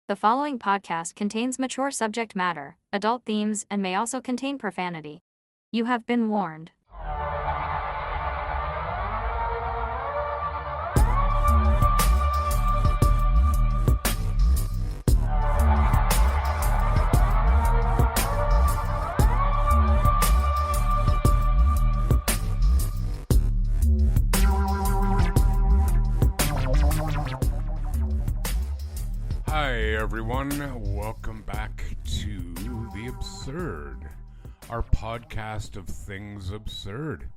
The following podcast contains mature subject matter, adult themes, and may also contain profanity. You have been warned. Hi everyone, welcome back to The Absurd, our podcast of things absurd.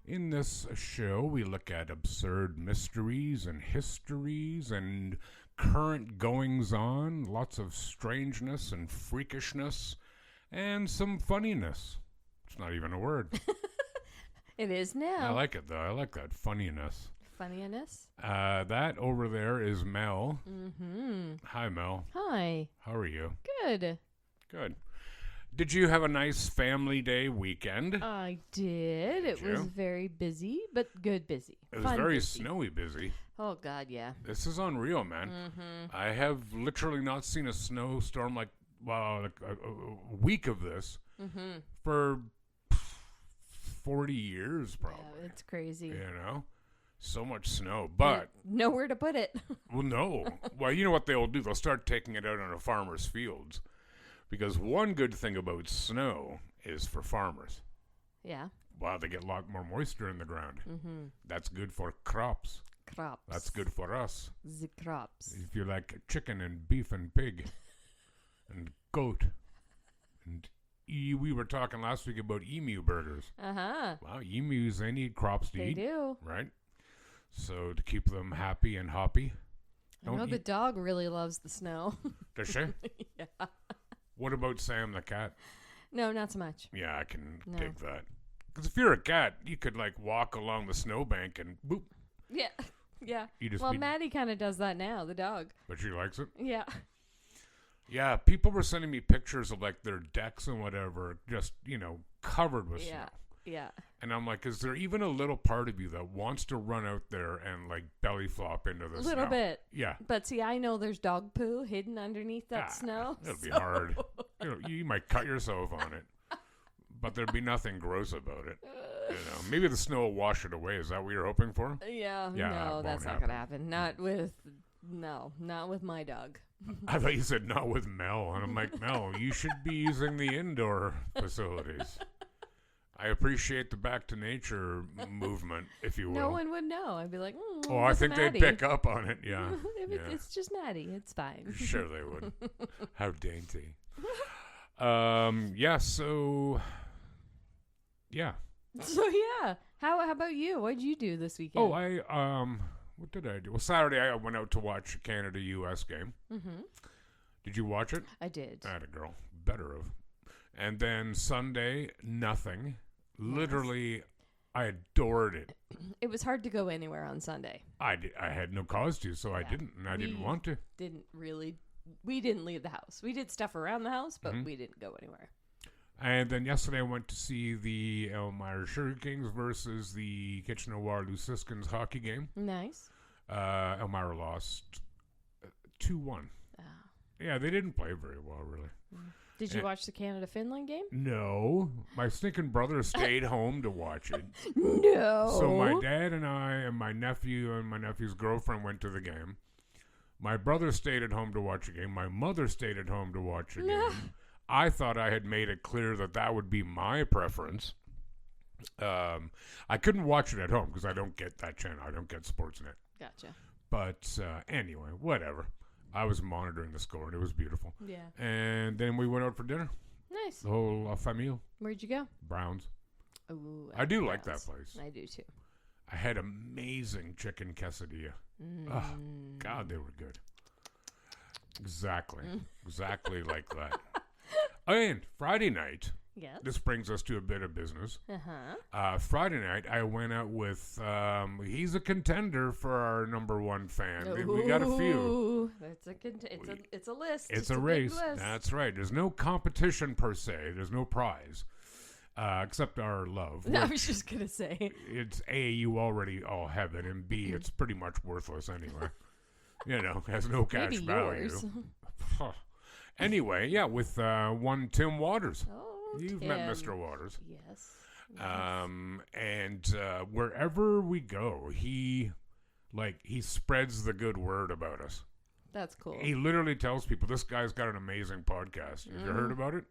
In this show, we look at absurd mysteries and histories and current goings-on, lots of strangeness and freakishness, and some funniness. It's not even a word. It is now. I like it though, I like that funniness. Funniness. That over there is Mel. Mm-hmm. Hi Mel. Hi. How are you? Good. Good. Did you have a nice family day weekend? I did. It was very busy, but good busy. It was Fun very busy. snowy busy. Oh, God, yeah. This is unreal, man. Mm-hmm. I have literally not seen a snowstorm like a week of this for 40 years, probably. Yeah, it's crazy. You know? So much snow. But, nowhere to put it. well, no. Well, you know what they'll do? They'll start taking it out on the farmers' fields. Because one good thing about snow is for farmers. Yeah. Wow, they get a lot more moisture in the ground. Mm-hmm. That's good for crops. Crops. That's good for us. The crops. If you like chicken and beef and pig and goat. And we were talking last week about emu burgers. Uh-huh. Wow, emus, they need crops to They eat. do. Right? So to keep them happy and hoppy. I know the dog really loves the snow. Does she? Yeah. What about Sam the cat? No, not so much. Yeah, I can dig that. Because if you're a cat, you could like walk along the snowbank and boop. Yeah. Yeah. You just well, Maddie kind of does that now, the dog. But she likes it? Yeah. Yeah, people were sending me pictures of like their decks and whatever, just, covered with snow. Yeah. And I'm like, is there even a little part of you that wants to run out there and like belly flop into the snow? A little bit. Yeah. But see, I know there's dog poo hidden underneath that snow. It'll be hard. You might cut yourself on it. But there'd be nothing gross about it. Maybe the snow will wash it away. Is that what you're hoping for? Yeah, Yeah, no, it that's won't not going to happen. Not with my dog. I thought you said not with Mel. And I'm like, Mel, you should be using the indoor facilities. I appreciate the back to nature movement, if you will. No one would know. I'd be like, I think they'd pick up on it, yeah. It's just Maddie. It's fine. Sure they would. How dainty. So, yeah. So, yeah. How about you? What did you do this weekend? What did I do? Well, Saturday I went out to watch a Canada-U.S. game. Mm-hmm. Did you watch it? I did. Atta girl. Better have. And then Sunday, nothing. Literally, I adored it. It was hard to go anywhere on Sunday. I had no cause to, so I didn't, and I didn't want to. We didn't leave the house. We did stuff around the house, but we didn't go anywhere. And then yesterday I went to see the Elmira Sugar Kings versus the Kitchener-Waterloo-Siskins hockey game. Nice. Elmira lost 2-1. Oh. Yeah, they didn't play very well, really. Did you watch the Canada-Finland game? No. My stinking brother stayed home to watch it. No. So my dad and I and my nephew and my nephew's girlfriend went to the game. My brother stayed at home to watch the game. My mother stayed at home to watch the game. I thought I had made it clear that would be my preference. I couldn't watch it at home because I don't get that channel. I don't get Sportsnet. Gotcha. But anyway, whatever. I was monitoring the score, and it was beautiful. Yeah. And then we went out for dinner. Nice. The whole La Famille. Where'd you go? Browns. Ooh, I do like that place. I do, too. I had amazing chicken quesadilla. Oh, God, they were good. Exactly. Exactly like that. And Friday night, Yes. this brings us to a bit of business. Uh-huh. Friday night, I went out with, he's a contender for our number one fan. We got a few. It's a list. It's a race. List. That's right. There's no competition per se. There's no prize. Except our love. I was just going to say. It's A, you already all have it, and B, it's pretty much worthless anyway. Has no cash value. Anyway, yeah, with one Tim Waters. Oh, You've Tim. met Mr. Waters. Yes. And wherever we go, he spreads the good word about us. That's cool. He literally tells people, this guy's got an amazing podcast. Have you heard about it?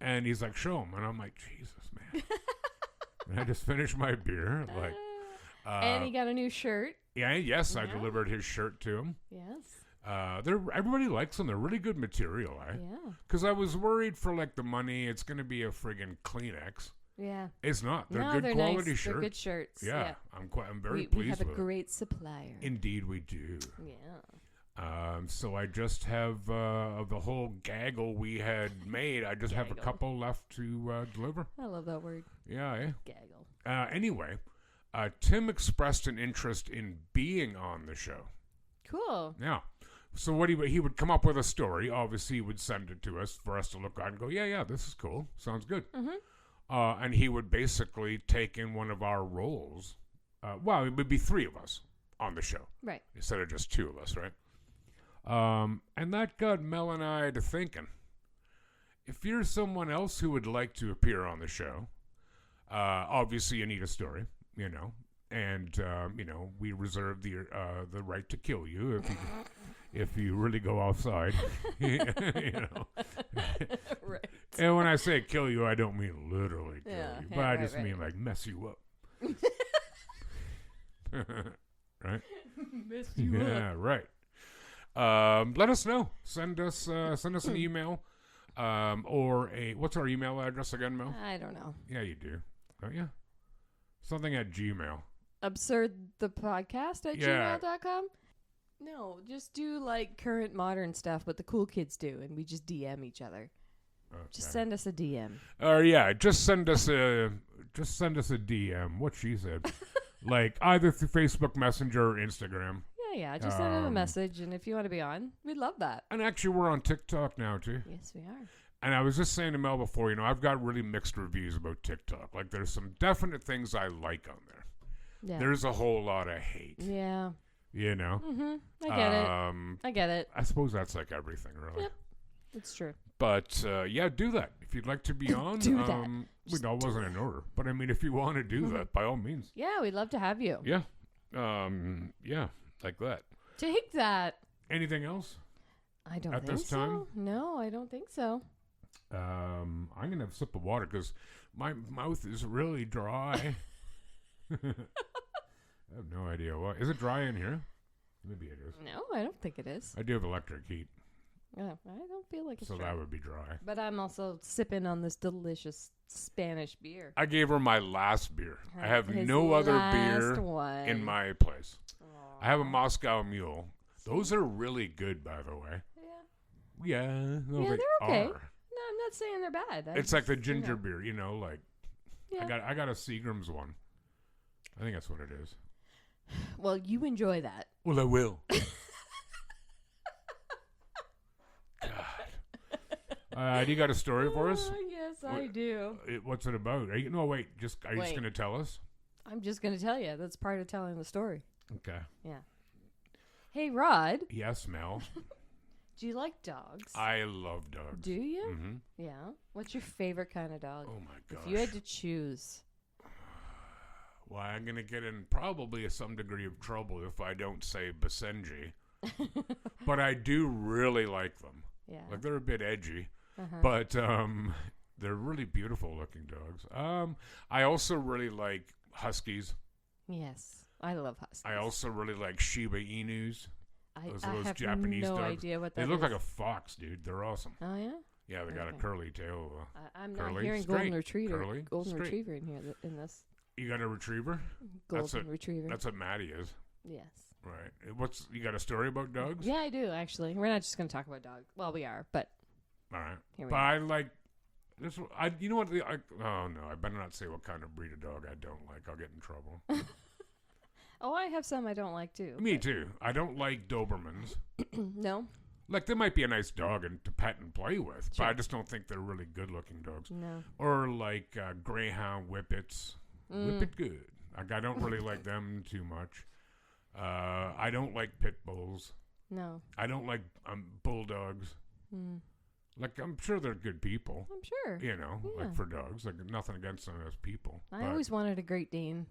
And he's like, show him. And I'm like, Jesus, man. And I just finished my beer. Like, and he got a new shirt. Yeah, yes, I delivered his shirt to him. Yes. Everybody likes them. They're really good material, Yeah. Because I was worried for like the money. It's going to be a friggin' Kleenex. Yeah. It's not. They're No, good they're quality nice. shirts. They're good shirts. Yeah. I'm very we pleased have with a it. great supplier. Indeed, we do. Yeah. So I just have of the whole gaggle we had made. I just have a couple left to deliver. I love that word. Yeah. Eh? Gaggle. Anyway, Tim expressed an interest in being on the show. Cool. Yeah. So what he would come up with a story. Obviously, he would send it to us for us to look at and go, yeah, this is cool. Sounds good. Mm-hmm. And he would basically take in one of our roles. Well, it would be three of us on the show. Right. Instead of just two of us, right? And that got Mel and I to thinking, if you're someone else who would like to appear on the show, obviously you need a story, and, we reserve the right to kill you if you really go offside, Right. And when I say kill you, I don't mean literally kill you, but I right, just right. mean like mess you up. Right? Messed you up. Yeah, right. Let us know. Send us an email, or what's our email address again, Mel? I don't know. Yeah, you do, don't you? Something at Gmail. Absurdthepodcast at gmail.com? No, just do like current modern stuff, what the cool kids do, and we just DM each other. Okay. Just send us a DM. Just send us a DM. What she said, like either through Facebook Messenger or Instagram. Yeah, just send them a message, and if you want to be on, we'd love that. And actually, we're on TikTok now too. Yes, we are. And I was just saying to Mel before, I've got really mixed reviews about TikTok. Like, there's some definite things I like on there. Yeah. There's a whole lot of hate. Yeah. Mm-hmm. I get it. I suppose that's like everything, really. Yep. It's true. But, do that. If you'd like to be on, Do that. That wasn't in order. But, I mean, if you want to do that, by all means. Yeah, we'd love to have you. Yeah. Like that. Take that. Anything else? I don't at think this time? so. No, I don't think so. I'm going to have a sip of water because my mouth is really dry. I have no idea why. Is it dry in here? Maybe it is. No, I don't think it is. I do have electric heat. I don't feel like it's So dry. that would be dry. But I'm also sipping on this delicious Spanish beer. I gave her my last beer. I have His no other last beer one. in my place. Aw. I have a Moscow Mule. Those are really good, by the way. Yeah. Yeah. No, Yeah, they they're okay. are. No, I'm not saying they're bad. It's like the ginger beer, like Yeah. I got a Seagram's one. I think that's what it is. Well, you enjoy that. Well, I will. God. Do you got a story for us? Yes, I do. What's it about? Are you just Wait. going to tell us? I'm just going to tell you. That's part of telling the story. Okay. Yeah. Hey, Rod. Yes, Mel. Do you like dogs? I love dogs. Do you? Mm-hmm. Yeah. What's your favorite kind of dog? Oh, my gosh. If you had to choose. Well, I'm going to get in probably some degree of trouble if I don't say Basenji. But I do really like them. Yeah. Like, they're a bit edgy. Uh-huh. But they're really beautiful looking dogs. I also really like Huskies. Yes. I love huskies. I also really like Shiba Inus. I Those have Japanese no dogs. idea what that They look is. like a fox, dude. They're awesome. Oh, yeah? Yeah, they got a Okay. curly tail. I'm Curly, not hearing straight. golden retriever. Curly, golden straight. retriever in here in this. You got a retriever? Golden retriever. That's what Maddie is. Yes. Right. You got a story about dogs? Yeah, I do actually. We're not just going to talk about dogs. Well, we are, but All right. here we But are. I like this. You know what? Oh no, I better not say what kind of breed of dog I don't like. I'll get in trouble. Oh, I have some I don't like too. Me too. I don't like Dobermans. No. Like, they might be a nice dog to pet and play with, but Sure. I just don't think they're really good-looking dogs. No. Or like Greyhound Whippets. Whippet good. Like, I don't really like them too much. I don't like pit bulls. No. I don't like bulldogs. Mm. Like, I'm sure they're good people. I'm sure. You know, Yeah. like for dogs. Like, nothing against them as people. I always wanted a Great Dane.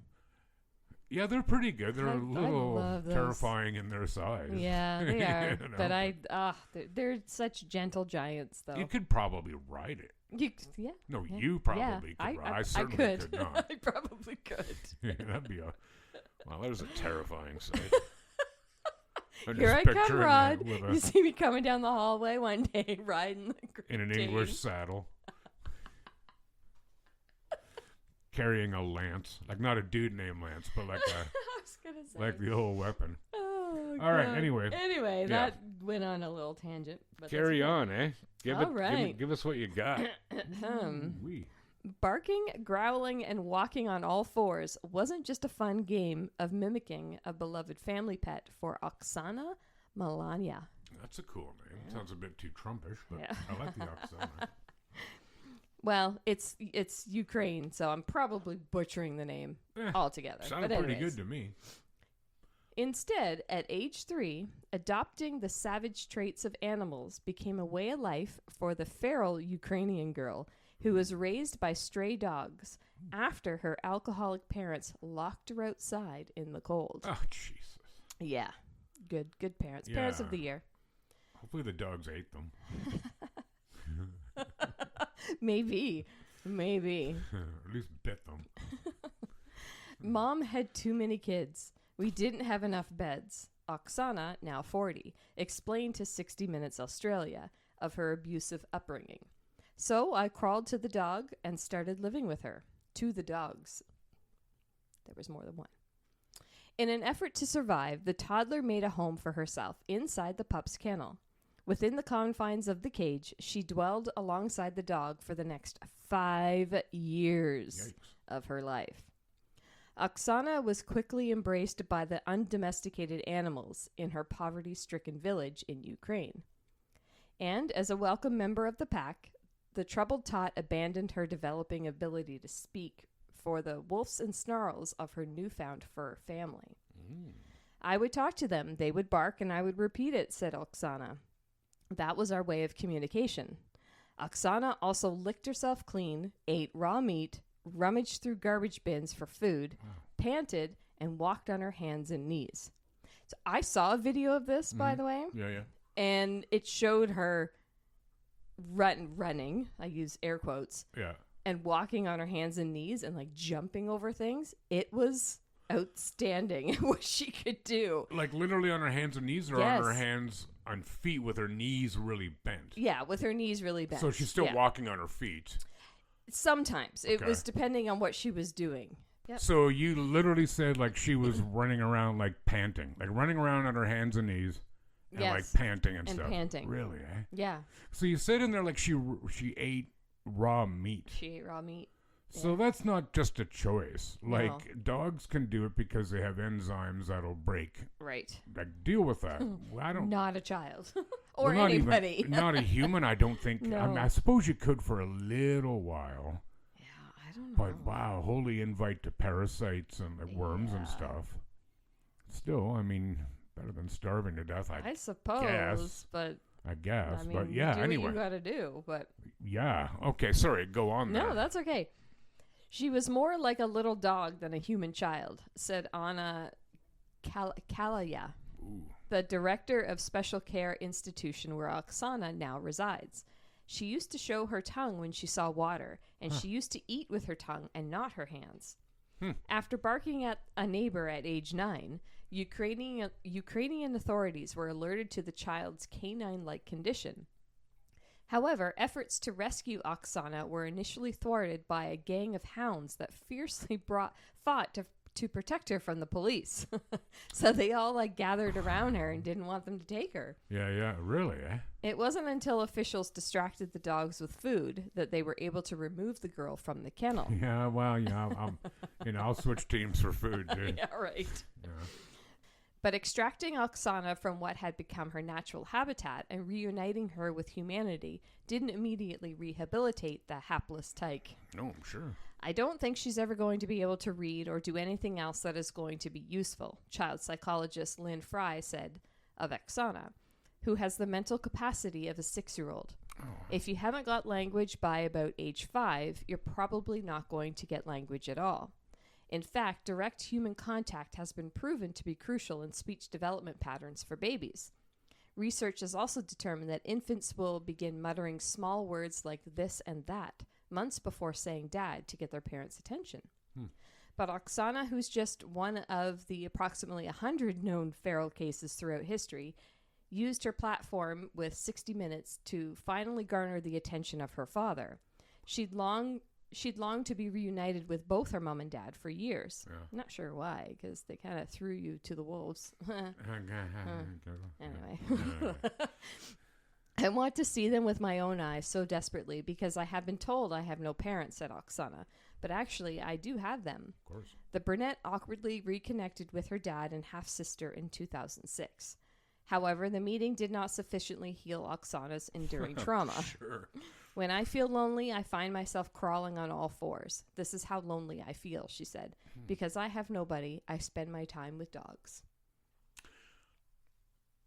Yeah, they're pretty good. They're I a little love those. terrifying in their size. Yeah, they are. You know, But they're such gentle giants, though. you could probably ride it. Yeah. No, Yeah. you probably could. I certainly could not. I probably could. Yeah, that'd be well, there's a terrifying sight. I'm Here just I come, picturing it Rod. with You see me coming down the hallway one day, riding the Great in an Dane. English saddle, carrying a lance, like not a dude named Lance, but like I was gonna say. like the old weapon. Oh, All right, God. Anyway, Anyway, yeah. that went on a little tangent. But Carry that's on, eh? All right. Give us what you got. good. Wee. Barking, growling, and walking on all fours wasn't just a fun game of mimicking a beloved family pet for Oksana Melania. That's a cool name. Sounds a bit too Trumpish, but Yeah. I like the Oksana. Well, it's Ukraine, so I'm probably butchering the name altogether. Sounded but pretty anyways. good to me. Instead, at age 3, adopting the savage traits of animals became a way of life for the feral Ukrainian girl who was raised by stray dogs after her alcoholic parents locked her outside in the cold. Oh, Jesus. Yeah. Good parents. Parents of Yeah. the year. Hopefully the dogs ate them. Maybe. At least bit them. Mom had too many kids. We didn't have enough beds. Oksana, now 40, explained to 60 Minutes Australia of her abusive upbringing. So I crawled to the dog and started living with her. To the dogs. There was more than one. In an effort to survive, the toddler made a home for herself inside the pup's kennel. Within the confines of the cage, she dwelled alongside the dog for the next 5 years Yikes. of her life. Oksana was quickly embraced by the undomesticated animals in her poverty-stricken village in Ukraine. And as a welcome member of the pack, the troubled tot abandoned her developing ability to speak for the wolves and snarls of her newfound fur family. I would talk to them, they would bark, and I would repeat it, said Oksana. That was our way of communication. Oksana also licked herself clean, ate raw meat, rummaged through garbage bins for food, panted, and walked on her hands and knees. So I saw a video of this, by the way, Yeah. and it showed her running, I use air quotes, Yeah. and walking on her hands and knees and like jumping over things. It was outstanding what she could do. Like literally on her hands and knees, or Yes. on her hands and feet with her knees really bent. Yeah, with her knees really bent. So she's still Yeah. walking on her feet. Sometimes. It Okay. was depending on what she was doing. Yep. So you literally said like she was running around like panting, like running around on her hands and knees, and Yes. like panting and, And stuff. panting. Really? Eh? Yeah, So you said in there like she ate raw meat. she ate raw meat. So that's not just a choice. Like dogs can do it because they have enzymes that'll break. Right. Like deal with that. Well, I don't. Not a child. Or well, not anybody. Even, not a human. I don't think. I, No. mean, I suppose you could for a little while. Yeah, I don't know. But wow, holy invite to parasites and like worms and Yeah. stuff. Still, I mean, better than starving to death. I suppose, guess. but I guess. I mean, but yeah, do what anyway. you gotta do. But Yeah. Okay. Sorry. Go on. no, there. that's okay. She was more like a little dog than a human child, said Anna Kalaya, Ooh. the director of special care institution where Oksana now resides. She used to show her tongue when she saw water, and she used to eat with her tongue and not her hands. After barking at a neighbor at age 9, Ukrainian authorities were alerted to the child's canine-like condition. However, efforts to rescue Oksana were initially thwarted by a gang of hounds that fiercely fought to protect her from the police. So they all like gathered around her and didn't want them to take her. Yeah. Really? Eh? It wasn't until officials distracted the dogs with food that they were able to remove the girl from the kennel. Yeah. Well, I'll switch teams for food, dude. Yeah, right. Yeah. But extracting Oksana from what had become her natural habitat and reuniting her with humanity didn't immediately rehabilitate the hapless tyke. No, I'm sure. I don't think she's ever going to be able to read or do anything else that is going to be useful, child psychologist Lynn Fry said of Oksana. who has the mental capacity of a 6-year-old. Oh. If you haven't got language by about age 5, you're probably not going to get language at all. In fact, direct human contact has been proven to be crucial in speech development patterns for babies. Research has also determined that infants will begin muttering small words like this and that months before saying dad to get their parents' attention. But Oksana, who's just one of the approximately 100 known feral cases throughout history, used her platform with 60 Minutes to finally garner the attention of her father. She'd longed to be reunited with both her mom and dad for years. Yeah. I'm not sure why, because they kind of threw you to the wolves. Anyway. I want to see them with my own eyes so desperately because I have been told I have no parents, said Oksana. But actually, I do have them. Of course. The brunette awkwardly reconnected with her dad and half-sister in 2006. However, the meeting did not sufficiently heal Oksana's enduring trauma. Sure. When I feel lonely, I find myself crawling on all fours. This is how lonely I feel, she said. Because I have nobody, I spend my time with dogs.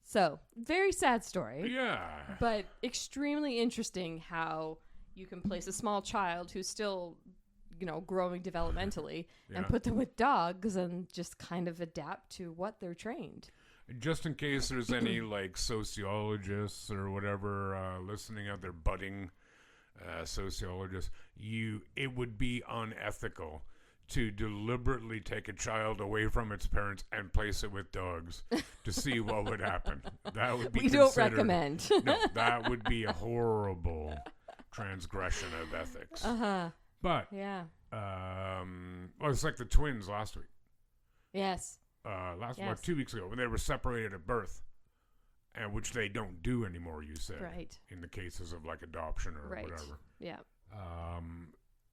So, very sad story. Yeah. But extremely interesting how you can place a small child who's still, growing developmentally and put them with dogs and just kind of adapt to what they're trained. Just in case there's any sociologists or whatever listening out there, budding sociologists, it would be unethical to deliberately take a child away from its parents and place it with dogs to see what would happen. That would be we don't recommend. No, that would be a horrible transgression of ethics. But yeah, it's like the twins last week. Yes. About 2 weeks ago when they were separated at birth, and which they don't do anymore. You said, right, in the cases of like adoption or whatever. Yeah.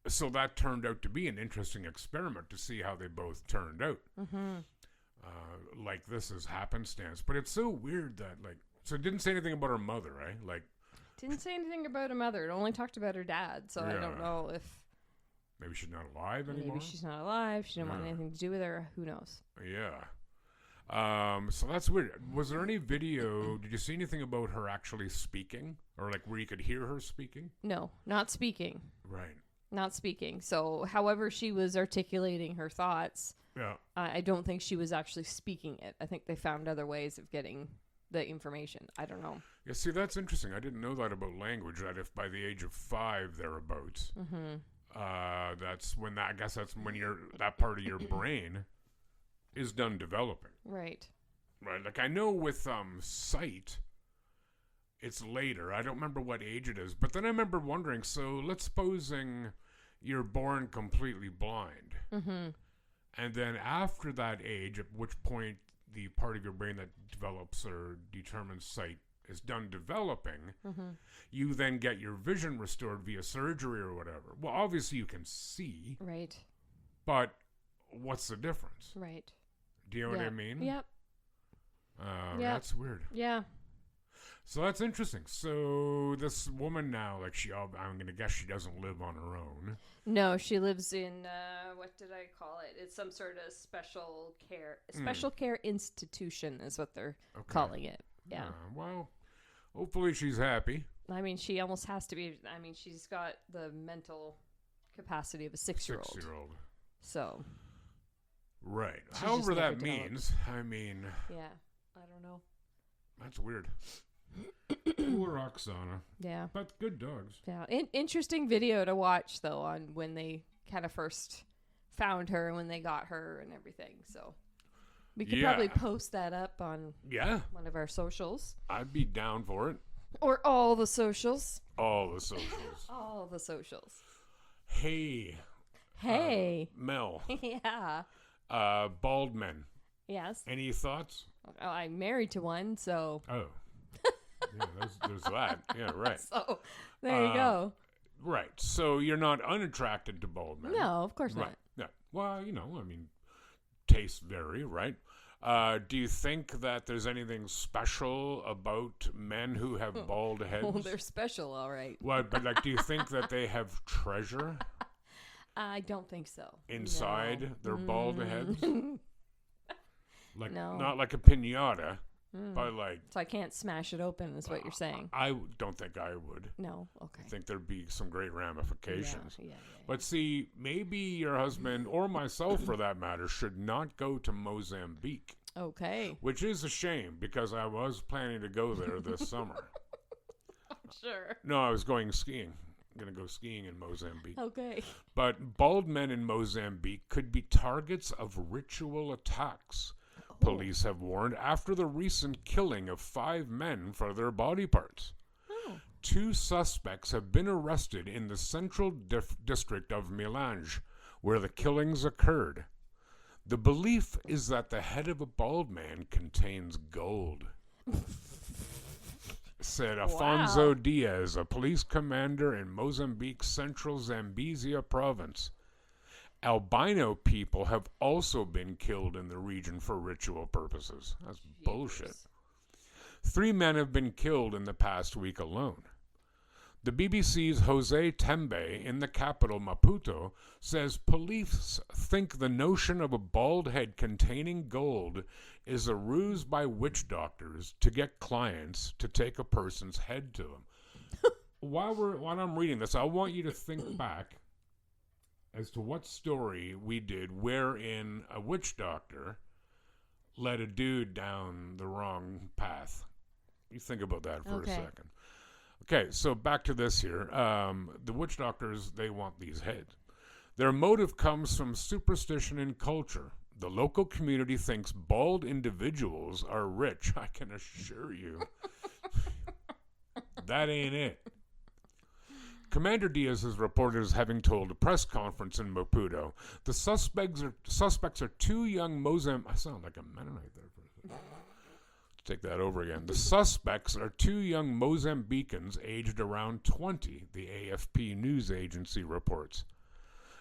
So that turned out to be an interesting experiment to see how they both turned out. Like this is happenstance, but it's so weird that so it didn't say anything about her mother, right? Didn't say anything about her mother. It only talked about her dad. So I don't know if maybe she's not alive anymore. Maybe she's not alive. She didn't want anything to do with her. Who knows? Yeah. So that's weird. Was there any video? Did you see anything about her actually speaking, or where you could hear her speaking? No, not speaking. Right. Not speaking. So, however she was articulating her thoughts, I don't think she was actually speaking it. I think they found other ways of getting the information. I don't know. Yeah, see, that's interesting. I didn't know that about language, that if by the age of 5 thereabouts, that's when that's when that part of your brain is done developing. Right. Right. I know with sight, it's later. I don't remember what age it is, but then I remember wondering, so let's supposing you're born completely blind. And then after that age, at which point the part of your brain that develops or determines sight is done developing, you then get your vision restored via surgery or whatever. Well, obviously you can see. Right. But what's the difference? Right. Do you know what I mean? Yep. That's weird. Yeah. So that's interesting. So this woman now, I'm going to guess she doesn't live on her own. No, she lives in, what did I call it? It's some sort of special care institution is what they're calling it. Yeah. Well, hopefully she's happy. I mean, she almost has to be. I mean, she's got the mental capacity of a 6-year-old. 6-year-old. So. Right. However that means, I mean. Yeah. I don't know. That's weird. Poor Oksana. Yeah. But good dogs. Yeah. Interesting video to watch, though, on when they kind of first found her and when they got her and everything. So we could probably post that up on one of our socials. I'd be down for it. Or all the socials. All the socials. All the socials. Hey. Mel. Yeah. Bald men. Yes. Any thoughts? Oh, I'm married to one, so. Oh. Yeah, there's that. Yeah, right. So, there you go. Right. So you're not unattracted to bald men. No, of course not. Yeah. Well, tastes vary, right? Do you think that there's anything special about men who have bald heads? Well, they're special, all right. Well, but do you think that they have treasure? I don't think so. Inside their bald heads? No. Not like a piñata. But like, So I can't smash it open, is what you're saying. I don't think I would. No. Okay. I think there'd be some great ramifications. Yeah. But see, maybe your husband, or myself for that matter, should not go to Mozambique. Okay. Which is a shame, because I was planning to go there this summer. Sure. No, I was going skiing. I'm going to go skiing in Mozambique. Okay. But bald men in Mozambique could be targets of ritual attacks, police have warned, after the recent killing of 5 men for their body parts. 2 suspects have been arrested in the central district of Milange, where the killings occurred. The belief is that the head of a bald man contains gold, said Afonso Diaz, a police commander in Mozambique's central Zambezia province. Albino people have also been killed in the region for ritual purposes. That's bullshit. 3 men have been killed in the past week alone. The BBC's Jose Tembe in the capital Maputo says police think the notion of a bald head containing gold is a ruse by witch doctors to get clients to take a person's head to them. While I'm reading this, I want you to think back as to what story we did wherein a witch doctor led a dude down the wrong path. You think about that for a second. Okay, so back to this here. The witch doctors, they want these heads. Their motive comes from superstition and culture. The local community thinks bald individuals are rich. I can assure you. That ain't it. Commander Diaz is reported as having told a press conference in Maputo. The suspects are 2 young Mozambican... I sound like a Mennonite there for a second. Let's take that over again. The suspects are 2 young Mozambicans aged around 20, the AFP news agency reports.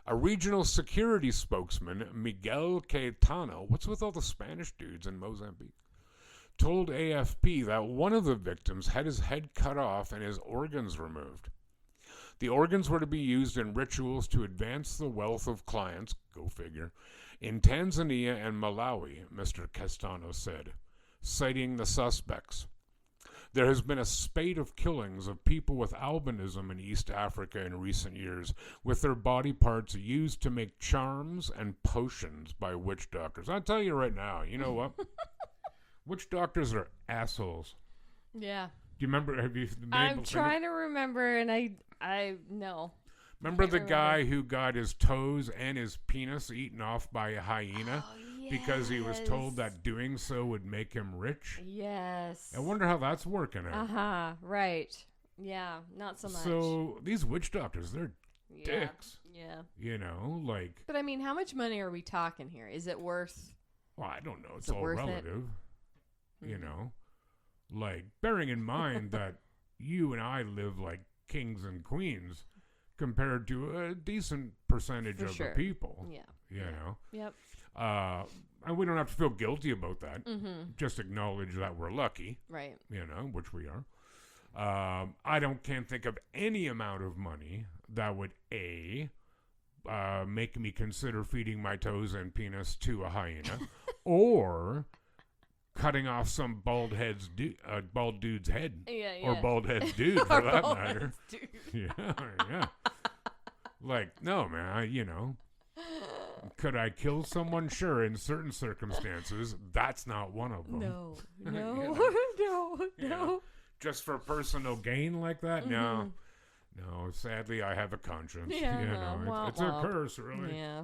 A regional security spokesman, Miguel Caetano, what's with all the Spanish dudes in Mozambique, told AFP that one of the victims had his head cut off and his organs removed. The organs were to be used in rituals to advance the wealth of clients, go figure, in Tanzania and Malawi, Mr. Castano said, citing the suspects. There has been a spate of killings of people with albinism in East Africa in recent years, with their body parts used to make charms and potions by witch doctors. I'll tell you right now, you know what? Witch doctors are assholes. Yeah. Do you remember? Have you been I'm trying to remember, and I no. Remember the guy who got his toes and his penis eaten off by a hyena because he was told that doing so would make him rich? Yes. I wonder how that's working out. Right. Yeah, not so much. So these witch doctors, they're dicks. Yeah. You know, like... But I mean, how much money are we talking here? Is it worth... Well, I don't know. It's all relative. You know? Like, bearing in mind that you and I live like kings and queens compared to a decent percentage of the people. Yeah. You know? Yep. And we don't have to feel guilty about that. Just acknowledge that we're lucky. Right. You know, which we are. I can't think of any amount of money that would, make me consider feeding my toes and penis to a hyena, or cutting off some bald dude's head. Or bald head's dude, for that matter. Yeah. Like, no, man, you know. Could I kill someone? Sure, in certain circumstances. That's not one of them. No. You know? No. Just for personal gain like that? No. No, sadly, I have a conscience. Yeah, you know, it's a curse, really. Yeah.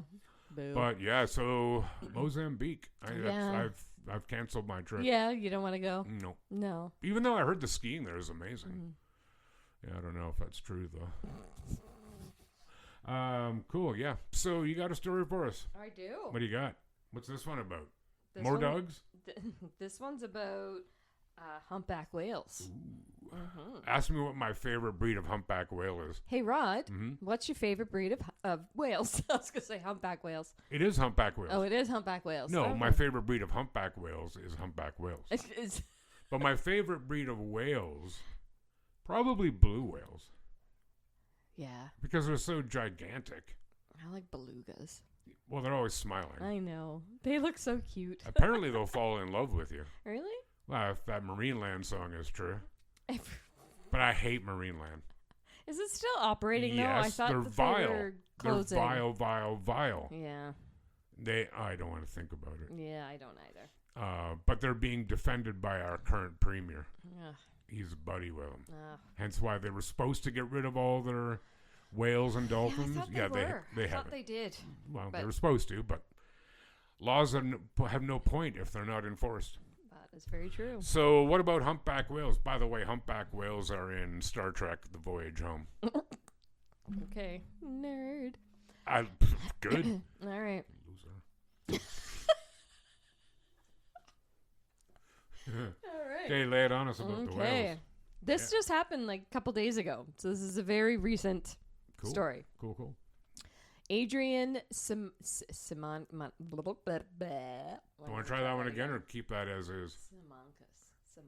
Boo. But yeah, so Mozambique. I've canceled my trip. Yeah, you don't want to go? No. Even though I heard the skiing there is amazing. Yeah, I don't know if that's true though. Cool. Yeah. So you got a story for us? I do. What do you got? What's this one about? More dogs? This one's about humpback whales. Ask me what my favorite breed of humpback whale is. Hey, Rod, what's your favorite breed of whales? I was going to say humpback whales. It is humpback whales. Oh, it is humpback whales. No, my favorite breed of humpback whales is humpback whales. But my favorite breed of whales, probably blue whales. Yeah. Because they're so gigantic. I like belugas. Well, they're always smiling. I know. They look so cute. Apparently, they'll fall in love with you. Really? Well, if that Marineland song is true. But I hate Marineland. Is it still operating though? Yes, I thought they're that vile. they were closing. They're vile. Yeah. I don't want to think about it. Yeah, I don't either. But they're being defended by our current premier. Ugh. He's a buddy with them. Ugh. Hence why they were supposed to get rid of all their whales and dolphins. Yeah, I thought they were. They I thought haven't. they did. Well, but they were supposed to, but laws have no point if they're not enforced. That is very true. So what about humpback whales? By the way, humpback whales are in Star Trek: The Voyage Home. Okay. Nerd. Good. All right. Loser. All right. Okay, lay it on us about the whales. This just happened like a couple days ago. So this is a very recent story. Cool. Adrian Want to try that one again or keep that as is? Simancas?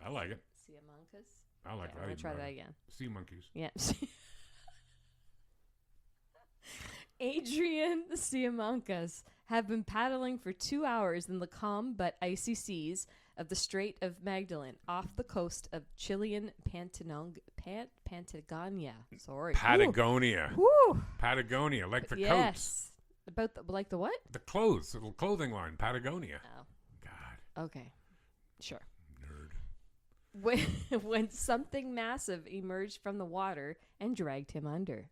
I like it. Siamancas? I like Okay, that. I'm going even to try better. that again. Sea monkeys. Yeah. Adrian Siamancas have been paddling for 2 hours in the calm but icy seas of the Strait of Magdalene off the coast of Chilean Patagonia. Sorry. Patagonia. Woo. Patagonia, like the coats. Yes. About the what? The clothes, the clothing line, Patagonia. Oh. God. Okay. Sure. Nerd. When something massive emerged from the water and dragged him under.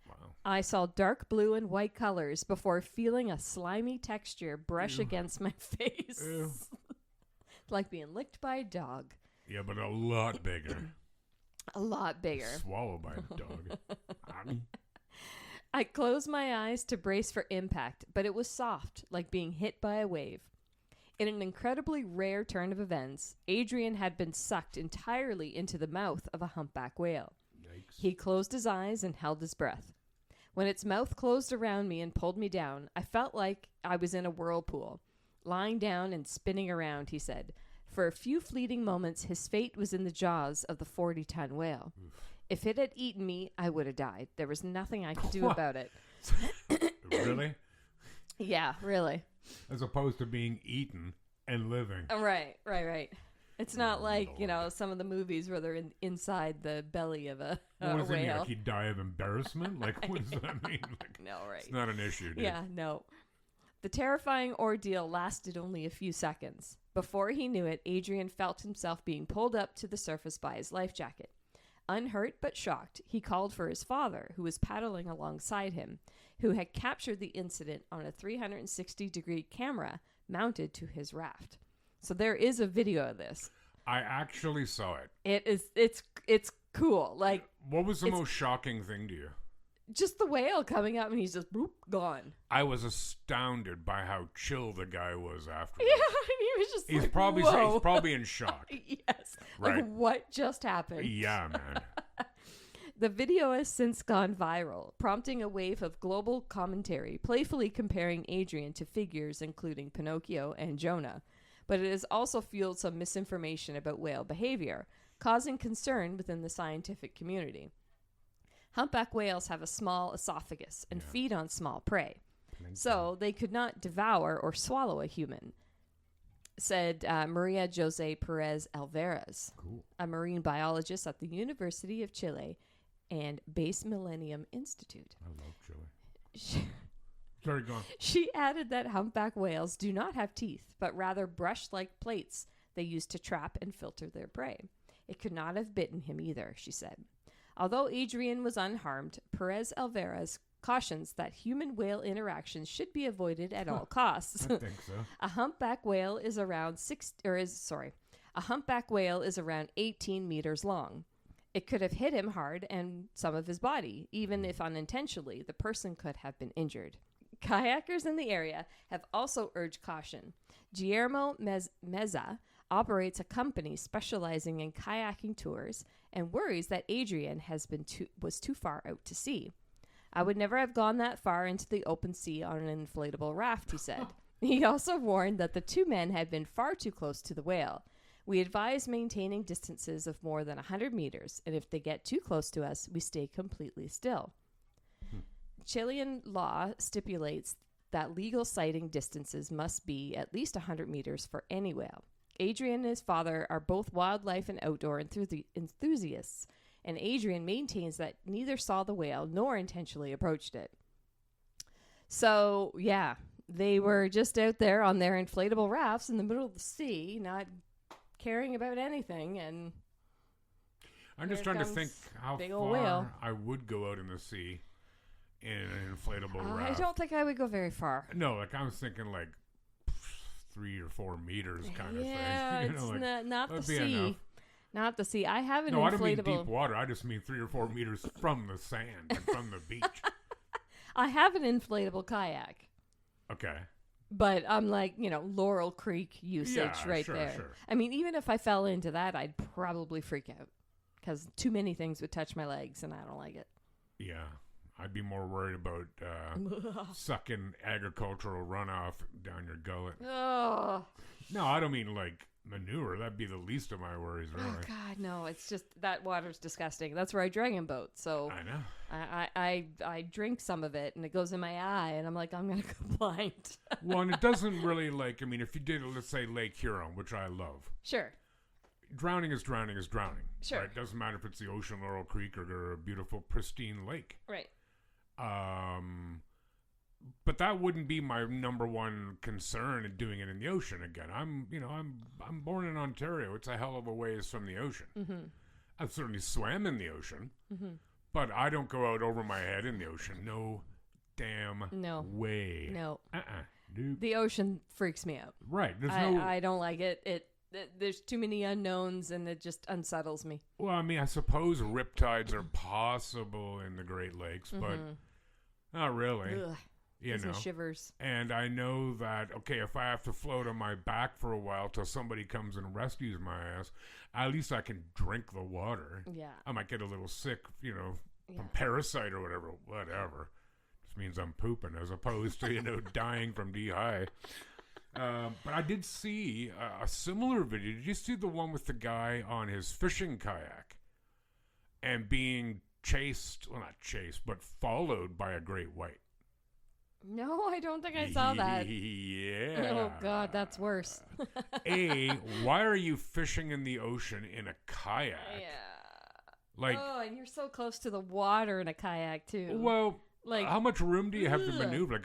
Wow. I saw dark blue and white colors before feeling a slimy texture brush Ew. against my face. Ew. Like being licked by a dog. Yeah, but a lot bigger. A lot bigger. Swallowed by a dog. I closed my eyes to brace for impact, but it was soft, like being hit by a wave. In an incredibly rare turn of events, Adrian had been sucked entirely into the mouth of a humpback whale. Yikes. He closed his eyes and held his breath. When its mouth closed around me and pulled me down, I felt like I was in a whirlpool. Lying down and spinning around, he said. For a few fleeting moments, his fate was in the jaws of the 40-ton whale. Oof. If it had eaten me, I would have died. There was nothing I could do about it. Really? Yeah, really. As opposed to being eaten and living. Right. It's not like, Lord. some of the movies where they're inside the belly of a What does it mean? whale. Like he'd die of embarrassment? Like, what does that mean? Like, No, right. it's not an issue, dude. Yeah, no. The terrifying ordeal lasted only a few seconds. Before he knew it, Adrian felt himself being pulled up to the surface by his life jacket. Unhurt but shocked, he called for his father, who was paddling alongside him, who had captured the incident on a 360-degree camera mounted to his raft. So there is a video of this. I actually saw it. It's cool. Like, What was the most shocking thing to you? just the whale coming up and he's just boop, gone. I was astounded by how chill the guy was after. Yeah, and he was just He's like, probably whoa. he's probably in shock. Yes. Right. Like, what just happened? Yeah, man. The video has since gone viral, prompting a wave of global commentary, playfully comparing Adrian to figures including Pinocchio and Jonah. But it has also fueled some misinformation about whale behavior, causing concern within the scientific community. Humpback whales have a small esophagus and feed on small prey, so they could not devour or swallow a human, said Maria Jose Perez Alvarez, Cool. a marine biologist at the University of Chile and Base Millennium Institute. I love Chile. Sorry, go on. She added that humpback whales do not have teeth, but rather brush-like plates they use to trap and filter their prey. It could not have bitten him either, she said. Although Adrian was unharmed, Perez Alvarez cautions that human-whale interactions should be avoided at all costs. I think so. A humpback whale is around 18 meters long. It could have hit him hard and some of his body. Even if unintentionally, the person could have been injured. Kayakers in the area have also urged caution. Guillermo Meza operates a company specializing in kayaking tours and worries that Adrian was too far out to sea. I would never have gone that far into the open sea on an inflatable raft, he said. He also warned that the two men had been far too close to the whale. We advise maintaining distances of more than 100 meters, and if they get too close to us, we stay completely still. Chilean law stipulates that legal sighting distances must be at least 100 meters for any whale. Adrian and his father are both wildlife and outdoor enthusiasts, and Adrian maintains that neither saw the whale nor intentionally approached it. So, yeah, they were just out there on their inflatable rafts in the middle of the sea, not caring about anything, and I'm just trying to think how big ol' far whale. I would go out in the sea in an inflatable raft. I don't think I would go very far. No, like I was thinking like 3 or 4 meters kind of thing. Yeah, You it's know, like, not the that'd be sea. enough. Not the sea. I have an No, I don't mean inflatable. deep water. I just mean 3 or 4 meters from the sand and from the beach. I have an inflatable kayak. Okay. But I'm like, Laurel Creek usage Yeah, right sure, there. sure. I mean, even if I fell into that, I'd probably freak out because too many things would touch my legs and I don't like it. Yeah. I'd be more worried about sucking agricultural runoff down your gullet. Oh. No, I don't mean like manure. That'd be the least of my worries, really. Oh, God, no. It's just that water's disgusting. That's where I dragon boat. So I know. I drink some of it and it goes in my eye and I'm like, I'm going to go blind. Well, and it doesn't really if you did, let's say, Lake Huron, which I love. Sure. Drowning is drowning is drowning. Sure. Right? Doesn't matter if it's the ocean, Laurel Creek, or a beautiful, pristine lake. Right. But that wouldn't be my number one concern in doing it in the ocean again. I'm born in Ontario. It's a hell of a ways from the ocean. Mm-hmm. I've certainly swam in the ocean, but I don't go out over my head in the ocean. No damn way. No. Nope. The ocean freaks me out. Right. I don't like it. There's too many unknowns and it just unsettles me. Well, I mean, I suppose riptides are possible in the Great Lakes, but not really. Ugh. You know, shivers. And I know that, okay, if I have to float on my back for a while till somebody comes and rescues my ass, at least I can drink the water. Yeah. I might get a little sick, from parasite or whatever. Just means I'm pooping as opposed to, dying from dehy. But I did see a similar video. Did you see the one with the guy on his fishing kayak and being not chased, but followed by a great white? No, I don't think I saw that. Yeah. Oh, God, that's worse. Why are you fishing in the ocean in a kayak? Yeah. And you're so close to the water in a kayak, too. Well, how much room do you have to maneuver?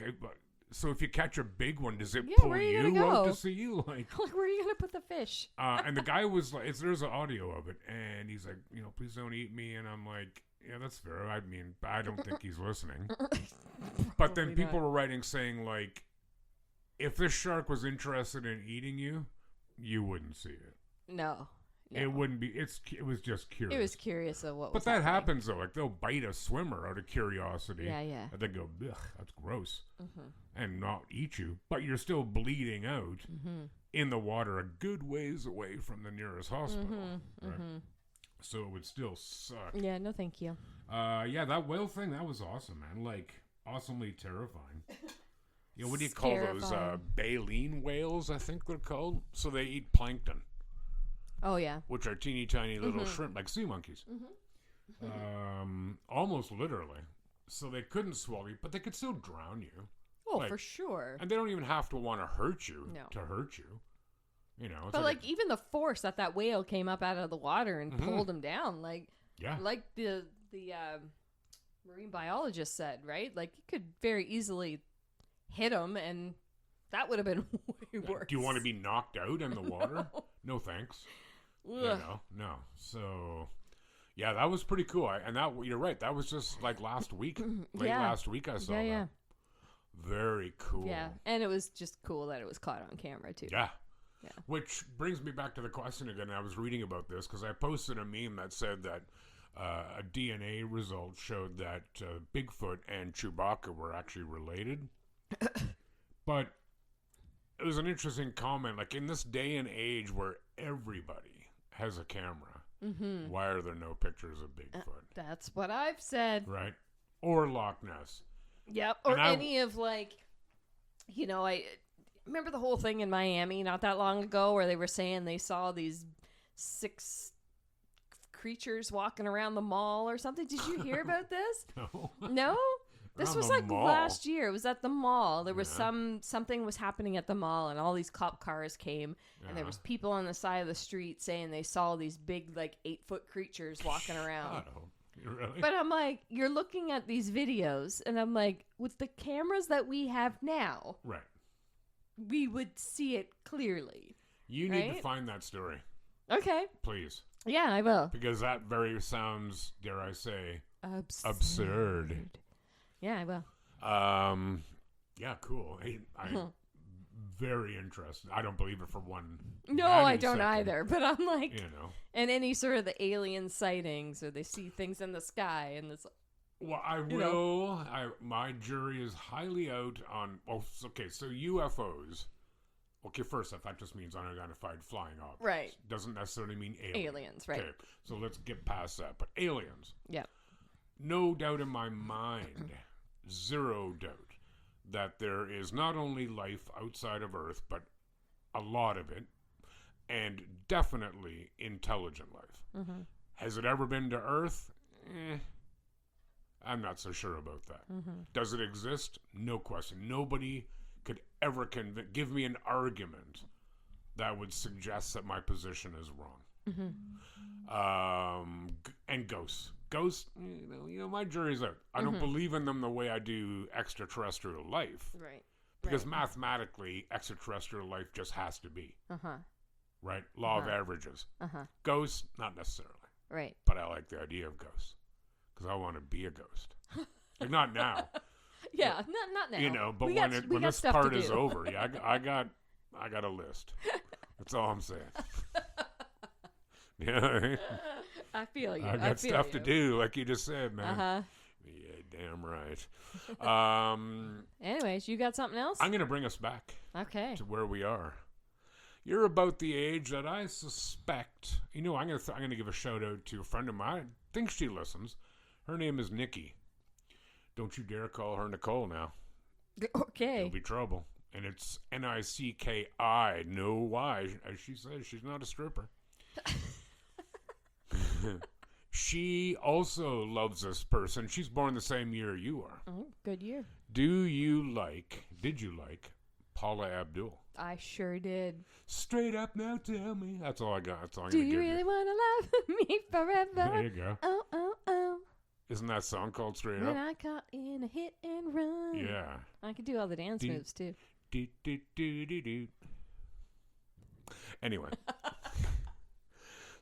So if you catch a big one, does it pull you out to see you? Like, where are you going to put the fish? And the guy was like, there's an audio of it, and he's like, please don't eat me. And I'm like, yeah, that's fair. I mean, I don't think he's listening. But then people were writing saying, like, if this shark was interested in eating you, you wouldn't see it. No. It wouldn't be. It was just curious. It was curious of what was happening. happening. Happens, though. Like, they'll bite a swimmer out of curiosity. Yeah, yeah. And they go, ugh, that's gross. And not eat you. But you're still bleeding out in the water a good ways away from the nearest hospital. Right? So it would still suck. Yeah, no thank you. Yeah, that whale thing, that was awesome, man. Like, awesomely terrifying. What do you call those? Baleen whales, I think they're called. So they eat plankton. Oh, yeah. Which are teeny tiny little shrimp, like sea monkeys. Almost literally. So they couldn't swallow you, but they could still drown you. Oh, for sure. And they don't even have to want to hurt you to hurt you. It's but even the force that whale came up out of the water and pulled him down, like the marine biologist said, right? Like, you could very easily hit him, and that would have been way worse. Do you want to be knocked out in the water? No thanks. No. So, yeah, that was pretty cool. You're right. That was just like last week. Last week I saw that. Yeah. Very cool. Yeah, and it was just cool that it was caught on camera, too. Yeah. Which brings me back to the question again. I was reading about this because I posted a meme that said that a DNA result showed that Bigfoot and Chewbacca were actually related. But it was an interesting comment. Like, in this day and age where everybody has a camera, why are there no pictures of Bigfoot? That's what I've said. Right? Or Loch Ness. Yep. Or any of, like, I remember the whole thing in Miami not that long ago where they were saying they saw these 6 creatures walking around the mall or something. Did you hear about this? No. No? This Around was the like mall. last year. It was at the mall. There was Yeah. something was happening at the mall, and all these cop cars came, and there Yeah. was people on the side of the street saying they saw these big, like 8-foot creatures walking around. Oh, really? But I'm like, you're looking at these videos, and I'm like, with the cameras that we have now, Right. we would see it clearly. You need to Right? find that story, Okay. please, Yeah, I will. because that very sounds, dare I say, Absurd. absurd. Yeah, I will. Yeah, cool. I'm very interested. I don't believe it for one. No, I nanosecond, don't either. But I'm like, You know. and any sort of the alien sightings, or they see things in the sky, and it's Well, I You know. will. My jury is highly out on. Well, okay, so UFOs. Okay, first off, that just means unidentified flying objects. Right. Doesn't necessarily mean aliens. aliens, right? Okay, so let's get past that. But aliens. Yeah. No doubt in my mind, zero doubt, that there is not only life outside of Earth, but a lot of it, and definitely intelligent life. Mm-hmm. Has it ever been to Earth? I'm not so sure about that. Mm-hmm. Does it exist? No question. Nobody could ever give me an argument that would suggest that my position is wrong. Mm-hmm. And ghosts. Ghosts, my jury's out. I don't believe in them the way I do extraterrestrial life. Right. Because mathematically, extraterrestrial life just has to be. Uh-huh. Right? Law of Uh-huh. averages. Uh-huh. Ghosts, not necessarily. Right. But I like the idea of ghosts. Because I want to be a ghost. Like, not now. Yeah, not now. But we when got, we got this stuff part to is do. over, yeah, I got a list. That's all I'm saying. Yeah, I feel you. I got feel stuff you. to do, like you just said, man. Uh-huh. Yeah, damn right. Anyways, you got something else? I'm gonna bring us back Okay. to where we are. You're about the age that I suspect. I'm gonna give a shout out to a friend of mine. I think she listens. Her name is Nikki. Don't you dare call her Nicole now. Okay. It'll be trouble. And it's Nicki, no Y. As she says, she's not a stripper. She also loves this person. She's born the same year you are. Oh, good year. Did you like Paula Abdul? I sure did. Straight up now, tell me. That's all I got. That's all I'm Do going to you give really you. want to love me forever? There you go. Oh, oh, oh. Isn't that song called Straight When Up? I caught in a hit and run. Yeah. I could do all the dance Do- moves, too. Do, do, do, do, do. Anyway.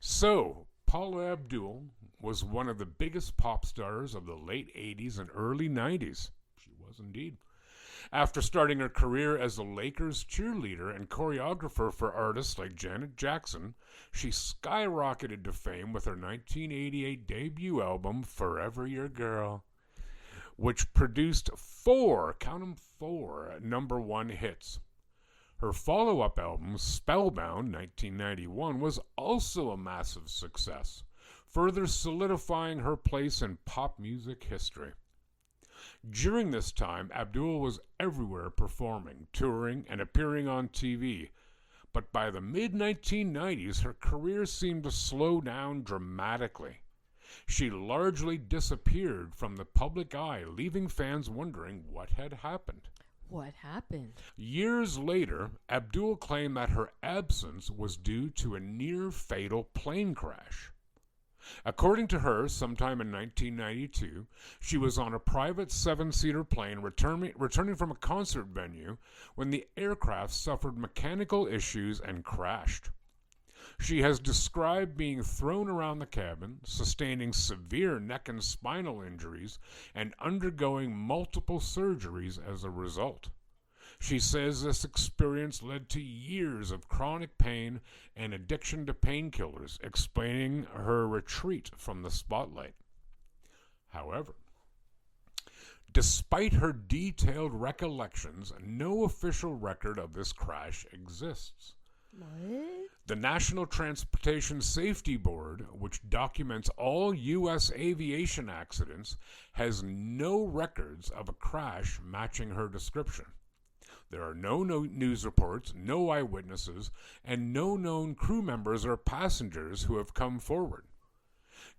So, Paula Abdul was one of the biggest pop stars of the late 80s and early 90s. She was indeed. After starting her career as a Lakers cheerleader and choreographer for artists like Janet Jackson, she skyrocketed to fame with her 1988 debut album, Forever Your Girl, which produced 4 number 1 hits. Her follow-up album, Spellbound, 1991, was also a massive success, further solidifying her place in pop music history. During this time, Abdul was everywhere performing, touring, and appearing on TV. But by the mid-1990s, her career seemed to slow down dramatically. She largely disappeared from the public eye, leaving fans wondering what had happened. What happened? Years later, Abdul claimed that her absence was due to a near-fatal plane crash. According to her, sometime in 1992, she was on a private 7-seater plane returning from a concert venue when the aircraft suffered mechanical issues and crashed. She has described being thrown around the cabin, sustaining severe neck and spinal injuries, and undergoing multiple surgeries as a result. She says this experience led to years of chronic pain and addiction to painkillers, explaining her retreat from the spotlight. However, despite her detailed recollections, no official record of this crash exists. What? The National Transportation Safety Board, which documents all U.S. aviation accidents, has no records of a crash matching her description. There are no news reports, no eyewitnesses, and no known crew members or passengers who have come forward.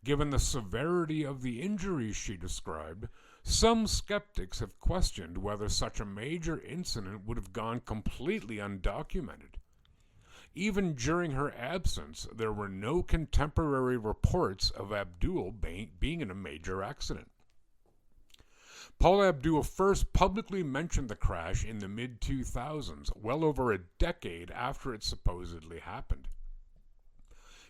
Given the severity of the injuries she described, Some skeptics have questioned whether such a major incident would have gone completely undocumented. Even during her absence, there were no contemporary reports of Abdul being in a major accident. Paula Abdul first publicly mentioned the crash in the mid-2000s, well over a decade after it supposedly happened.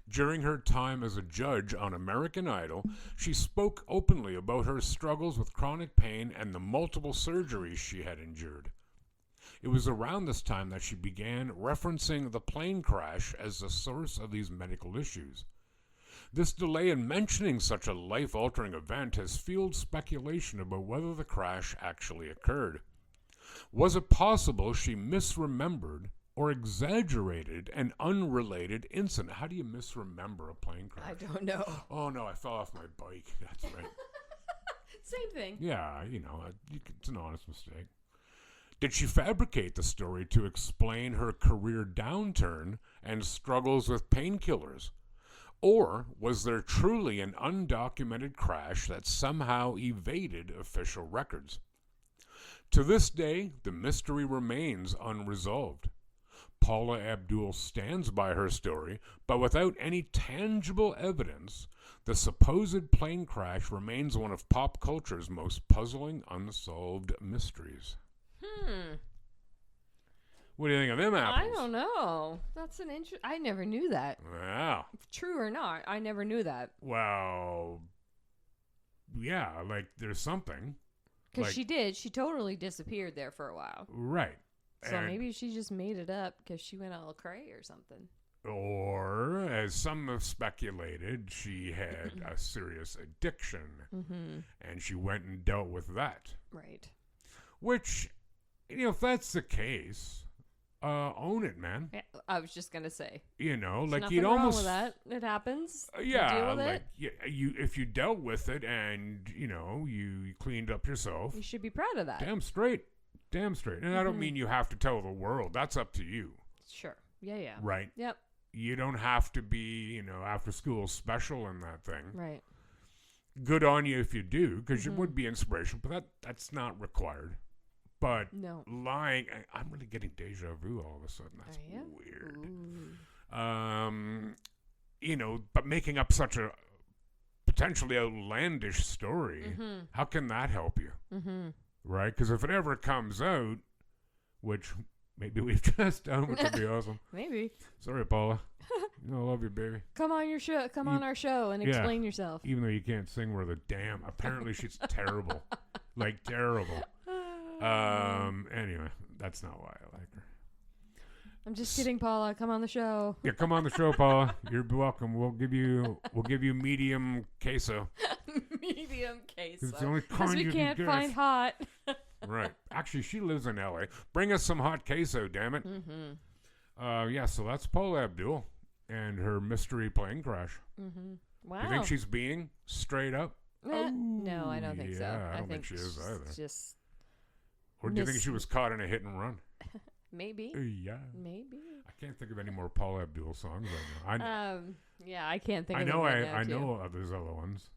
During her time as a judge on American Idol, she spoke openly about her struggles with chronic pain and the multiple surgeries she had endured. It was around this time that she began referencing the plane crash as the source of these medical issues. This delay in mentioning such a life-altering event has fueled speculation about whether the crash actually occurred. Was it possible she misremembered or exaggerated an unrelated incident? How do you misremember a plane crash? I don't know. Oh no, I fell off my bike. That's right. Same thing. Yeah, it's an honest mistake. Did she fabricate the story to explain her career downturn and struggles with painkillers? Or was there truly an undocumented crash that somehow evaded official records? To this day, the mystery remains unresolved. Paula Abdul stands by her story, but without any tangible evidence, the supposed plane crash remains one of pop culture's most puzzling unsolved mysteries. What do you think of them apples? I don't know. That's an I never knew that. Wow. True or not, I never knew that. Well, yeah, like there's something. Because she did. She totally disappeared there for a while. Right. So maybe she just made it up because she went all cray or something. Or, as some have speculated, she had a serious addiction. And she went and dealt with that. Right. Which, if that's the case, own it, man. Yeah, I was just going to say. Like nothing you'd wrong almost. with that. It happens. Yeah, deal with like it. if you dealt with it and, you cleaned up yourself. You should be proud of that. Damn straight. And I don't mean you have to tell the world. That's up to you. Sure. Yeah. Right? Yep. You don't have to be, after school special in that thing. Right. Good on you if you do, because it would be inspirational, but that's not required. But no. lying, I'm really getting deja vu all of a sudden. That's weird. But making up such a potentially outlandish story, how can that help you? Right? Because if it ever comes out, which maybe we've just done, which would be awesome. Maybe. Sorry, Paula. I love you, baby. Come on your show. Come on our show and explain yourself. Even though you can't sing worth a damn. Apparently she's terrible. Like terrible. Anyway, that's not why I like her. I'm just kidding, Paula. Come on the show. Yeah, come on the show, Paula. You're welcome. We'll give you medium queso. Medium queso. It's the only kind we you can't can find hot. Right. Actually, she lives in LA. Bring us some hot queso, damn it. Yeah, so that's Paula Abdul and her mystery plane crash. Wow. Do you think she's being straight up? No, I don't think so. I don't think she is either. Just. Or do you think she was caught in a hit and run? Maybe. Yeah. Maybe. I can't think of any more Paula Abdul songs right now. Yeah, I can't think of them right now, I too. know there's other ones.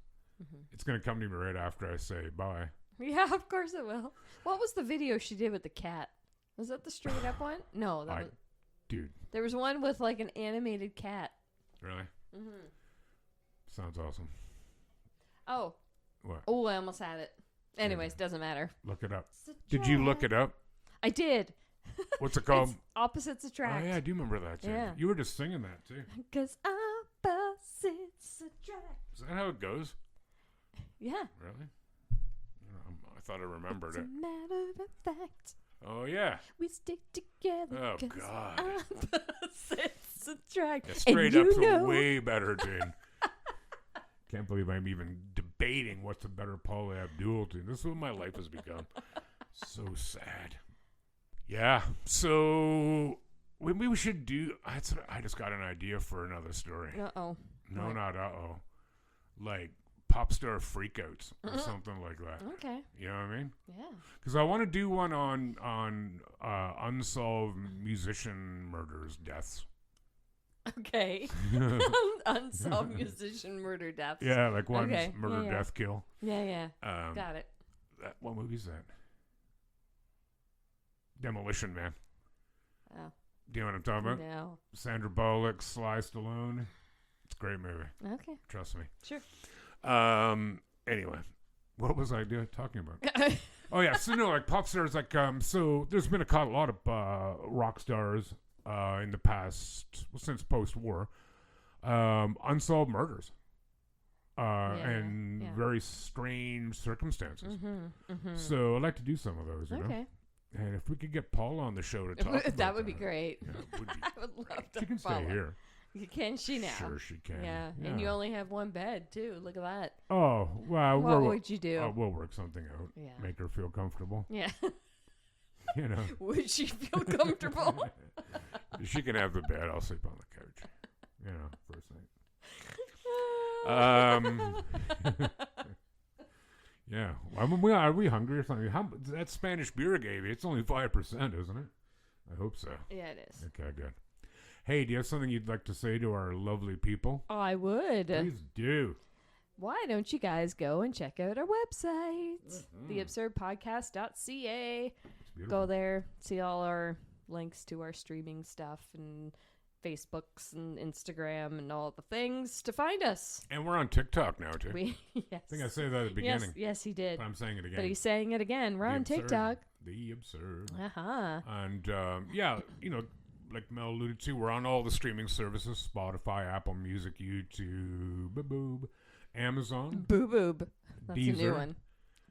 It's going to come to me right after I say bye. Yeah, of course it will. What was the video she did with the cat? Was that the straight up one? No, that was... Dude. There was one with like an animated cat. Really? Sounds awesome. Oh. What? Oh, I almost had it. Anyways, doesn't matter. Look it up. Did you look it up? I did. What's it called? It's Opposites Attract. Oh, yeah, I do remember that, too. Yeah. You were just singing that, too. Because opposites attract. Is that how it goes? Yeah. Really? I thought I remembered It's it. a matter of fact. Oh, yeah. We stick together. Oh, God. Opposites attract. Yeah, straight up's a way better tune. Can't believe I'm even debating what's a better Paula Abdul tune. This is what my life has become. So sad. Yeah. So maybe we should do. I just got an idea for another story. Uh-oh. No, what? not uh-oh. Like pop star freakouts or something like that. Okay. You know what I mean? Yeah. Because I want to do one on unsolved musician murders, deaths. Okay. Unsolved musician murder deaths. Yeah, like one Okay. murder, Yeah. death, kill. Yeah. Got it. What movie is that? Demolition Man. Oh. Do you know what I'm talking about? No. Sandra Bullock, Sly Stallone. It's a great movie. Okay. Trust me. Sure. Anyway, what was I talking about? Oh yeah, so like pop stars, like so there's been a lot of rock stars in the past, since post-war, unsolved murders, and very strange circumstances. So I'd like to do some of those, you know. And if we could get Paula on the show to talk about that would be great. Yeah, it would be I would love to. She can Paula. stay here. Can she now? Sure she can. Yeah, and you only have one bed too. Look at that. Oh, well. What would you do? We'll work something out. Yeah. Make her feel comfortable. Yeah. You know. Would she feel comfortable? She can have the bed. I'll sleep on the couch. You know, first night. Yeah. I mean, are we hungry or something? That Spanish beer I gave you, it's only 5%, isn't it? I hope so. Yeah, it is. Okay, good. Hey, do you have something you'd like to say to our lovely people? I would. Please do. Why don't you guys go and check out our website, theabsurdpodcast.ca. Go there, see all our links to our streaming stuff and Facebooks and Instagram and all the things to find us. And we're on TikTok now, too. Yes. I think I said that at the beginning. Yes, he did. But I'm saying it again. But he's saying it again. We're on TikTok. The Absurd. Uh-huh. And, yeah, you know, like Mel alluded to, we're on all the streaming services, Spotify, Apple Music, YouTube, Boob, Amazon. Boob. That's Deezer. a new one.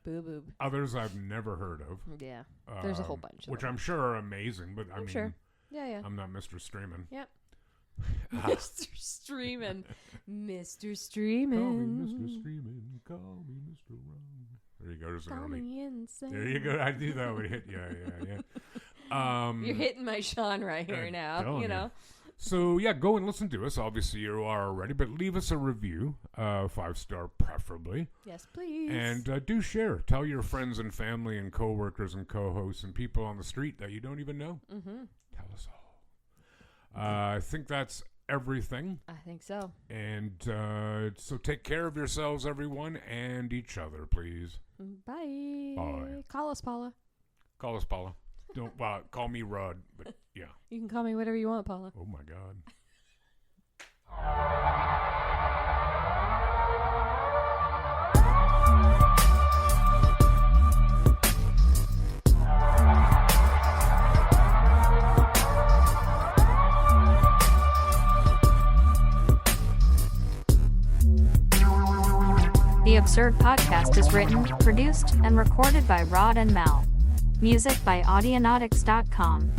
Boob. Others I've never heard of. Yeah. There's a whole bunch of which them. I'm sure are amazing, but I'm sure. Yeah. I'm not Mr. Streaming. Yep. Mr. Streamin'. Mr. Streamin'. Call me Mr. Streamin'. Call me Mr. Wrong. There you go. There's an Call early. me insane. There you go. I knew that would hit. Yeah. You're hitting my genre here now. You know. So yeah, go and listen to us. Obviously you are already, but leave us a review, 5-star preferably. Yes, please. And do share. Tell your friends and family and coworkers and co-hosts and people on the street that you don't even know. Mm-hmm. Tell us all. I think that's everything. I think so. And so take care of yourselves, everyone, and each other, please. Bye. Bye. Call us, Paula. Call us, Paula. Don't call me Rod, but yeah. You can call me whatever you want, Paula. Oh my God. The Absurd Podcast is written, produced, and recorded by Rod and Mel. Music by Audionautics.com.